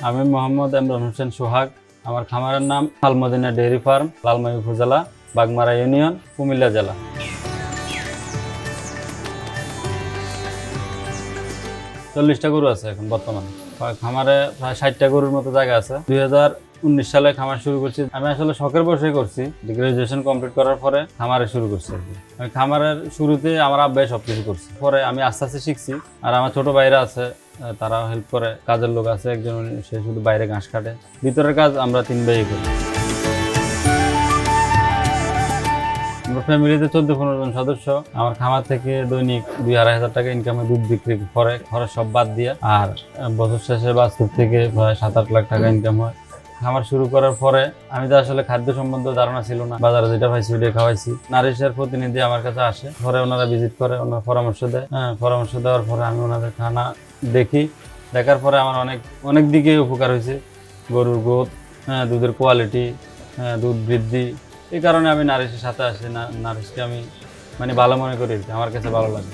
আমি মোহাম্মদ ইমরান হোসেন সোহাগ। আমার খামারের নাম আলমদিনা ডেইরি ফার্ম, লালমাই উপজেলা, বাগমারা ইউনিয়ন, কুমিল্লা জেলা। 40টা গরু আছে এখন বর্তমানে। খামারে প্রায় 60টা গরুর মতো জায়গা আছে। 2019 সালে খামার শুরু করছি। আমি আসলে শখের বসে করছি। গ্রাজুয়েশন কমপ্লিট করার পরে খামারে শুরু করছি। আমি খামারের শুরুতে আমার আব্বাই সবকিছু করছে, পরে আমি আস্তে আস্তে শিখছি। আর আমার ছোট ভাইরা আছে, তারা হেল্প করে। কাজের লোক আছে একজন, সে শুধু বাইরে ঘাস কাটে। ভিতরের কাজ আমরা 3 ভাই করি। আমার ফ্যামিলিতে 14-15 জন সদস্য। আমার খামার থেকে দৈনিক 2-2.5 টাকা ইনকামে দুধ বিক্রি করে, খরচ সব বাদ দিয়ে। আর বছর শেষে বাছুর থেকে প্রায় 7-8 লাখ টাকা ইনকাম হয়। খামার শুরু করার পরে আমি তো আসলে খাদ্য সম্বন্ধে ধারণা ছিল না, বাজারে যেটা পাইছি ওইটা খাওয়াইছি। নারিশের প্রতিনিধি আমার কাছে আসে, পরে ওনারা ভিজিট করে, ওনারা পরামর্শ দেয়। পরামর্শ দেওয়ার পরে আমি ওনাদের খানা দেখি। দেখার পরে আমার অনেক দিকে উপকার হয়েছে। গরুর গ্রোথ, দুধের কোয়ালিটি, দুধ বৃদ্ধি। এই কারণে আমি নারিশের সাথে আসি। নারিশকে আমি ভালো মনে করি, আমার কাছে ভালো লাগে।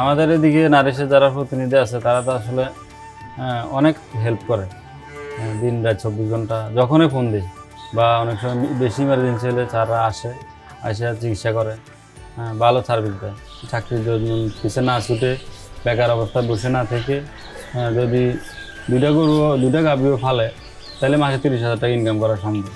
আমাদের এদিকে নারিশের যারা প্রতিনিধি আছে তারা তো আসলে অনেক হেল্প করে। দিন রাত 24 ঘন্টা যখনই ফোন দিই, বা অনেক সময় বেশি ইমার্জেন্সি হলে তারা আসে চিকিৎসা করে। ভালো সার্ভিস দেয়। চাকরির জন্য পিছিয়ে না ছুটে, বেকার অবস্থায় বসে না থেকে, যদি 2টা গরু 2টা গাভীও ফালে, তাহলে মাসে 30,000 টাকা ইনকাম করা সম্ভব।